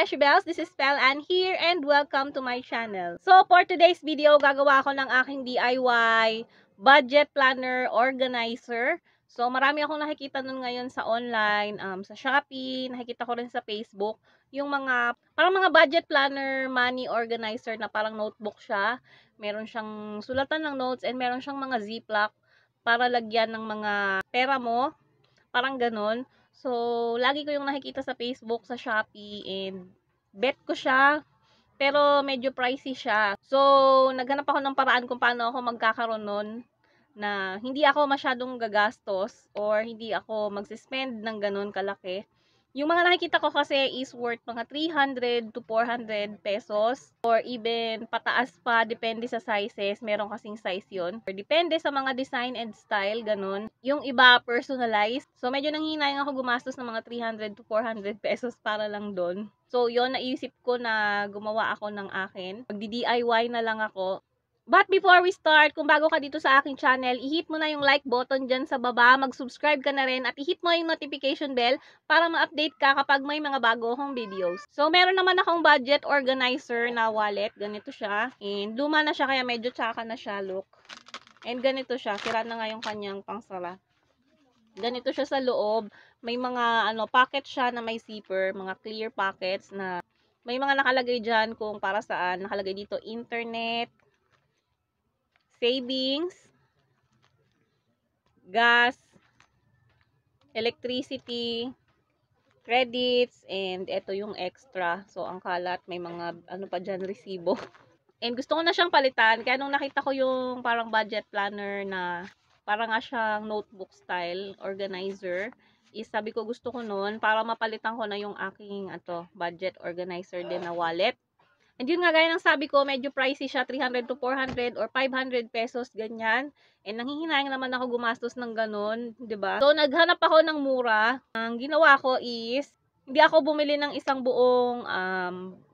Beshi Bells, this is Pel Ann here and welcome to my channel. So for today's video, gagawa ako ng aking DIY budget planner organizer. So marami akong nakikita nun ngayon sa online, sa Shopee, nakikita ko rin sa Facebook, yung mga parang mga budget planner money organizer na parang notebook siya. Meron siyang sulatan ng notes and meron siyang mga ziplock para lagyan ng mga pera mo, parang ganun. So, lagi ko yung nakikita sa Facebook, sa Shopee, and bet ko siya, pero medyo pricey siya. So, naghanap ako ng paraan kung paano ako magkakaroon nun na hindi ako masyadong gagastos or hindi ako magsispend ng ganun kalaki. Yung mga nakikita ko kasi is worth mga 300 to 400 pesos or even pataas pa, depende sa sizes. Meron kasing size yun. Or depende sa mga design and style, ganun. Yung iba personalized. So, medyo nanghihinayang ako gumastos ng mga 300 to 400 pesos para lang doon. So, yon naisip ko na gumawa ako ng akin. Magdi-DIY na lang ako. But before we start, kung bago ka dito sa aking channel, i-hit mo na yung like button dyan sa baba, mag-subscribe ka na rin, at i-hit mo yung notification bell para ma-update ka kapag may mga bago akong videos. So, meron naman akong budget organizer na wallet. Ganito siya. And luma na siya, kaya medyo tsaka na siya, look. And ganito siya. Sira na nga yung kanyang pangsara. Ganito siya sa loob. May mga pocket siya na may zipper, mga clear pockets na may mga nakalagay dyan kung para saan. Nakalagay dito, internet, savings, gas, electricity, credits, and ito yung extra. So, ang kalat, may mga pa dyan, resibo. And gusto ko na siyang palitan. Kaya nung nakita ko yung parang budget planner na parang nga siyang notebook style organizer, is sabi ko gusto ko nun para mapalitan ko na yung aking budget organizer din na wallet. And yun nga, gaya ng sabi ko, medyo pricey siya, 300 to 400 or 500 pesos, ganyan. And nanghihinayang naman ako gumastos ng ganun, 'di ba? So, naghanap ako ng mura. Ang ginawa ko is, hindi ako bumili ng isang buong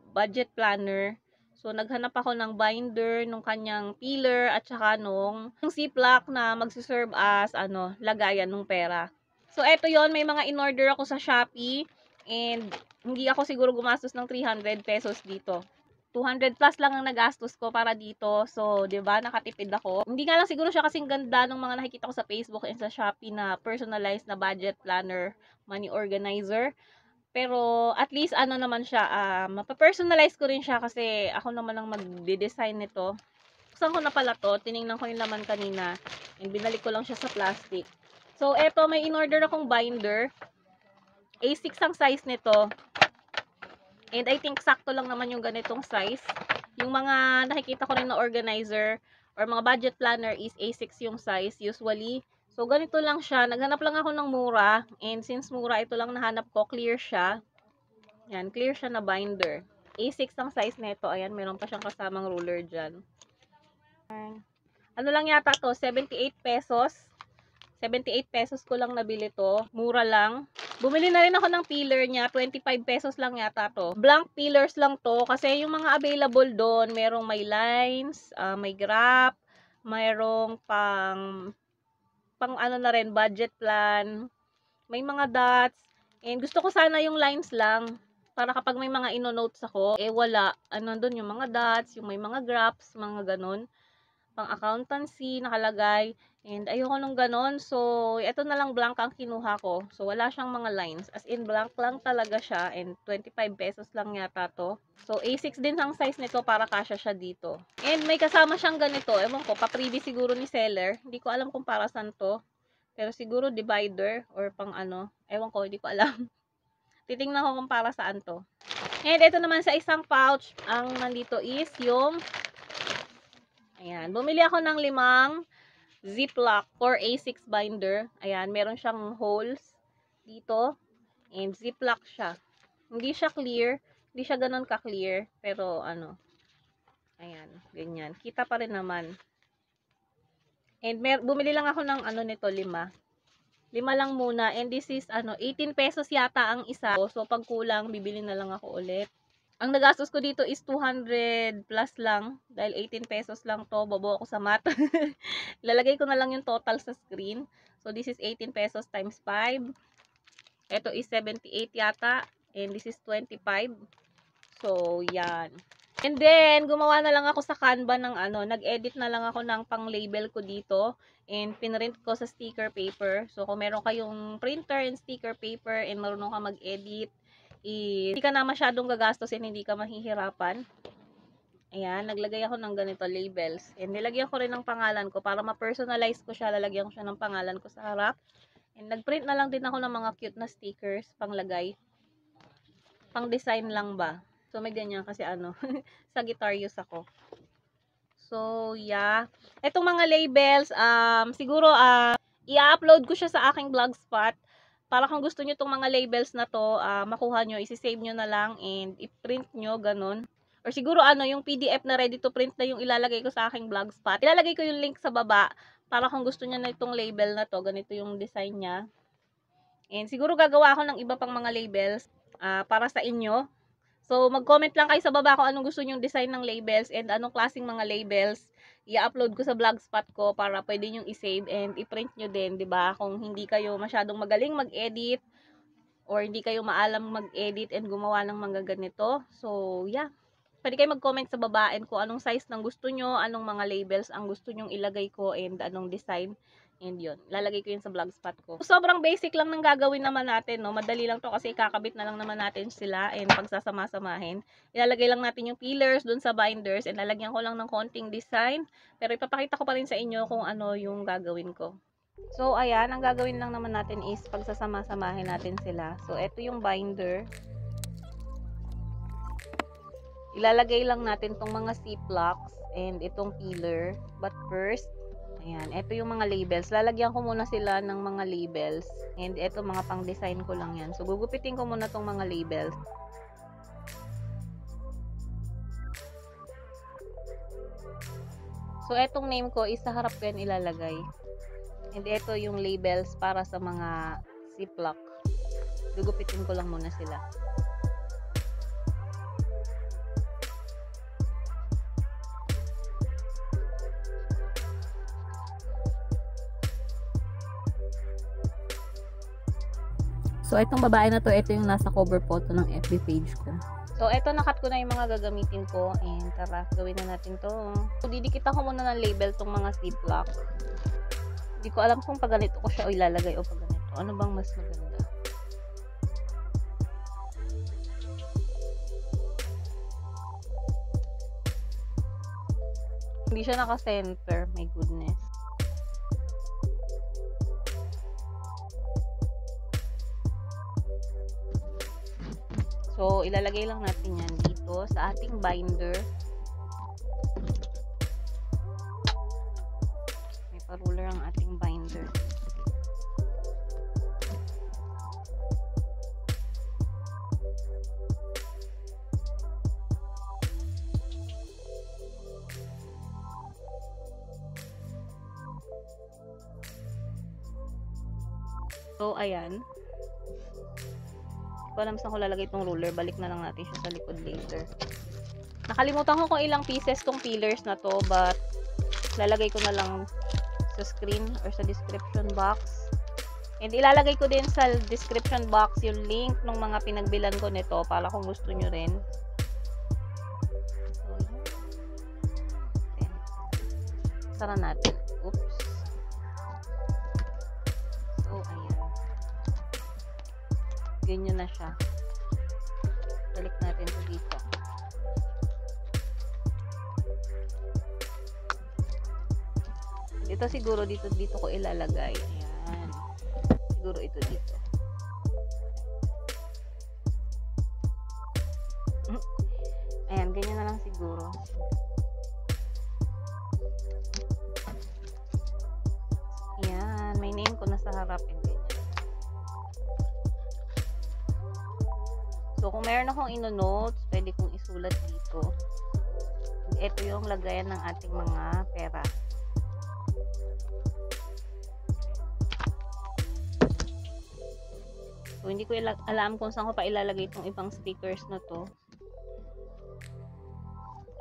budget planner. So, naghanap ako ng binder, nung kanyang peeler, at saka nung ziplock na magsiserve as, lagayan ng pera. So, eto yon, may mga in-order ako sa Shopee. And, hindi ako siguro gumastos ng 300 pesos dito. 200 plus lang ang nagastos ko para dito. So, 'di ba, nakatipid ako. Hindi nga lang siguro siya kasing ganda ng mga nakikita ko sa Facebook and sa Shopee na personalized na budget planner, money organizer. Pero at least naman siya, mapa-personalize ko rin siya kasi ako naman ang magde-design nito. Buksan ko na pala 'to, tiningnan ko yung laman kanina and binalik ko lang siya sa plastic. So, eto, may in-order akong binder. A6 ang size nito. And I think sakto lang naman yung ganitong size. Yung mga nakikita ko rin na organizer or mga budget planner is A6 yung size usually. So, ganito lang siya. Naghanap lang ako ng mura. And since mura, ito lang nahanap ko. Clear siya. Yan, clear siya na binder. A6 ang size nito. Ayan, meron pa siyang kasamang ruler dyan. Ano lang yata to? 78 pesos. 78 pesos ko lang nabili to. Mura lang. Bumili na rin ako ng peeler niya. 25 pesos lang yata to. Blank peelers lang to. Kasi yung mga available doon, merong may lines, may graph, mayroong pang na rin, budget plan. May mga dots. And gusto ko sana yung lines lang. Para kapag may mga ino-notes ako, wala. Doon yung mga dots, yung may mga graphs, mga ganun. Pang accountancy nakalagay, and ayoko nung ganon. So ito na lang blank ang kinuha ko. So wala siyang mga lines, as in blank lang talaga siya, and 25 pesos lang yata to. So A6 din ang size nito para kasya siya dito. And may kasama siyang ganito, ewan ko, pa-freebie siguro ni seller. Hindi ko alam kung para saan to, pero siguro divider or pang ewan ko, hindi ko alam. Titingnan ko kung para saan to. And ito naman sa isang pouch, ang nandito is yung ayan, bumili ako ng 5 ziplock or A6 binder. Ayan, meron siyang holes dito. And ziplock siya. Hindi siya clear. Hindi siya ganun ka-clear. Pero ayan, ganyan. Kita pa rin naman. And bumili lang ako ng nito, 5. 5 lang muna. And this is 18 pesos yata ang isa. So, pag kulang, bibili na lang ako ulit. Ang nagastos ko dito is 200 plus lang. Dahil 18 pesos lang to. Bobo ako sa math. Lalagay ko na lang yung total sa screen. So, this is 18 pesos times 5. Ito is 78 yata. And this is 25. So, yan. And then, gumawa na lang ako sa Canva ng nag-edit na lang ako ng pang-label ko dito. And pinrint ko sa sticker paper. So, kung meron kayong printer and sticker paper and marunong ka mag-edit, hindi ka na masyadong gagastosin, hindi ka mahihirapan. Ayan, naglagay ako ng ganito labels. And nilagyan ko rin ng pangalan ko para ma-personalize ko siya. Lalagyan ko siya ng pangalan ko sa harap. And nag-print na lang din ako ng mga cute na stickers panglagay. Pang design lang ba? So, may ganyan kasi Sagittarius ako. So, yeah. Etong mga labels, siguro, i-upload ko siya sa aking blogspot. Para kung gusto nyo itong mga labels na to, makuha nyo, isi-save nyo na lang and i-print nyo, ganun. Or siguro, yung PDF na ready to print na yung ilalagay ko sa aking blogspot. Ilalagay ko yung link sa baba. Para kung gusto nyo na itong label na to, ganito yung design niya. And siguro gagawa ako ng iba pang mga labels para sa inyo. So, mag-comment lang kayo sa baba kung anong gusto nyong design ng labels and anong klaseng mga labels. I-upload ko sa blogspot ko para pwede nyong i-save and i-print nyo din, 'di ba? Kung hindi kayo masyadong magaling mag-edit or hindi kayo maalam mag-edit and gumawa ng mga ganito. So, yeah. Pwede kayo mag-comment sa baba and kung anong size ng gusto nyo, anong mga labels ang gusto nyong ilagay ko and anong design. And yun, lalagay ko yun sa blogspot ko. Sobrang basic lang ng gagawin naman natin, no? Madali lang to kasi kakabit na lang naman natin sila and pagsasama-samahin. Ilalagay lang natin yung pillars dun sa binders and lalagyan ko lang ng konting design. Pero ipapakita ko pa rin sa inyo kung ano yung gagawin ko. So, ayan, ang gagawin lang naman natin is pagsasama-samahin natin sila. So, ito yung binder. Ilalagay lang natin tong mga zip-locks and itong pillar. But first, ayan, ito yung mga labels. Lalagyan ko muna sila ng mga labels. And ito, mga pang-design ko lang yan. So, gugupitin ko muna tong mga labels. So, etong name ko, is sa harap ko yan ilalagay. And ito yung labels para sa mga ziplock. Gugupitin ko lang muna sila. So, itong babae na to, ito yung nasa cover photo ng FB page ko. So, ito, nakat ko na yung mga gagamitin ko. And tara, gawin na natin to. So, didikita ko muna ng label tong mga ziplock. Hindi ko alam kung pag ganito ko siya o ilalagay o pag ganito. Ano bang mas maganda? Hindi siya naka-center. My goodness. So, ilalagay lang natin yan dito sa ating binder. May pa-ruler ang ating binder. So, ayan. Hindi ko alam saan ko lalagay itong ruler. Balik na lang natin siya sa likod later. Nakalimutan ko kung ilang pieces tong pillars na to, but lalagay ko na lang sa screen or sa description box. And ilalagay ko din sa description box yung link ng mga pinagbilan ko nito para kung gusto nyo rin. So, sara natin. Oops. So, ayan. Ganyan na siya. Balik natin ito dito. Ito siguro dito ko ilalagay. Ayan. Siguro ito dito. Ayan, ganyan na lang siguro. Ayan, may name ko na sa harap and ganyan. So, kung meron akong ino-notes, pwede kong isulat dito. Ito yung lagayan ng ating mga pera. So, hindi ko alam kung saan ko pa ilalagay itong ibang stickers na to.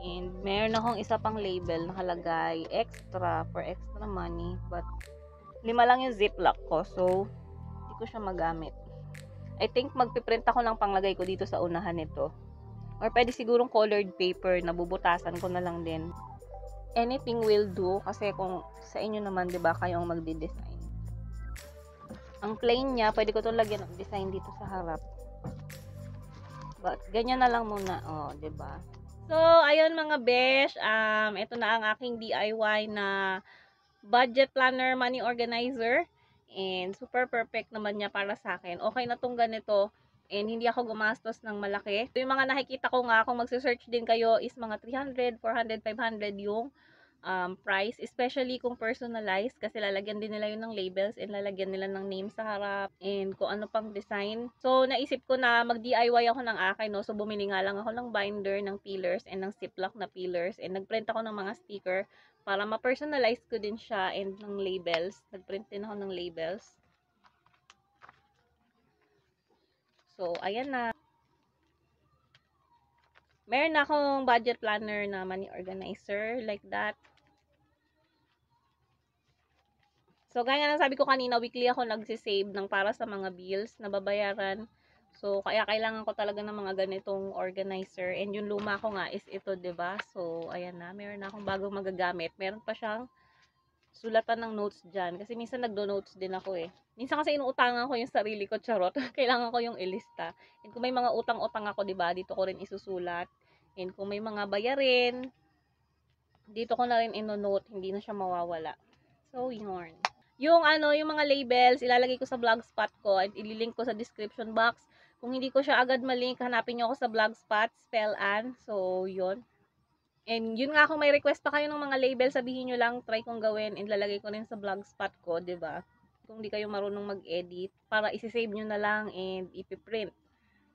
And, meron akong isa pang label nakalagay extra for extra money. But, 5 lang yung ziplock ko. So, hindi ko siya magamit. I think magpiprint ako ng panglagay ko dito sa unahan nito. Or pwede sigurong colored paper na bubutasan ko na lang din. Anything will do kasi kung sa inyo naman, 'di ba, kayo ang magde-design. Ang plain niya, pwede ko 'tong lagyan ng design dito sa harap. But ganyan na lang muna, 'di ba? So, ayun mga besh, ito na ang aking DIY na budget planner money organizer. And super perfect naman niya para sa akin. Okay na tong ganito. And hindi ako gumastos ng malaki. Yung mga nakikita ko nga, kung magse-search din kayo, is mga 300, 400, 500 yung price, especially kung personalized, kasi lalagyan din nila yun ng labels and lalagyan nila ng name sa harap and kung ano pang design. So, naisip ko na mag-DIY ako ng akin, no? So, bumili nga lang ako ng binder, ng peelers, and ng ziplock na peelers, and nagprint ako ng mga sticker para ma-personalize ko din siya, and ng labels. Nagprint din ako ng labels. So, ayan na. Meron na akong budget planner na money organizer, like that. So, gaya ng sabi ko kanina, weekly ako nagsisave ng para sa mga bills na babayaran. So, kaya kailangan ko talaga ng mga ganitong organizer. And yung luma ko nga is ito, 'di ba? So, ayan na. Meron na akong bagong magagamit. Meron pa siyang sulatan ng notes dyan. Kasi minsan nagdo-notes din ako eh. Minsan kasi inuutangan ko yung sarili ko, charot. Kailangan ko yung ilista. And kung may mga utang-utang ako, 'di ba? Dito ko rin isusulat. And kung may mga bayarin, dito ko na rin ino-note. Hindi na siya mawawala. So, yun. Yung yung mga labels, ilalagay ko sa blogspot ko at ililink ko sa description box. Kung hindi ko siya agad malink, hanapin niyo ako sa blogspot, Spellan. So, yun. And yun nga, kung may request pa kayo ng mga label, sabihin nyo lang, try kong gawin and lalagay ko rin sa blogspot ko, 'di ba? Kung di kayo marunong mag-edit, para isi-save nyo na lang and ipiprint.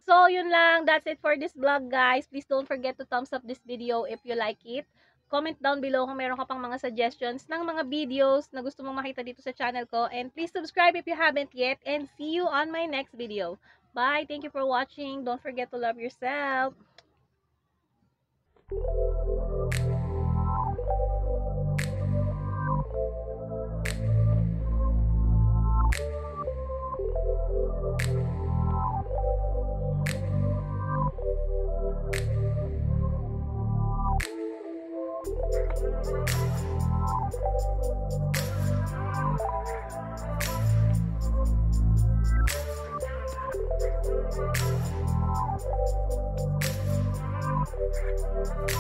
So, yun lang. That's it for this vlog, guys. Please don't forget to thumbs up this video if you like it. Comment down below kung meron ka pang mga suggestions ng mga videos na gusto mong makita dito sa channel ko. And please subscribe if you haven't yet. And see you on my next video. Bye! Thank you for watching. Don't forget to love yourself. Thank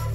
you.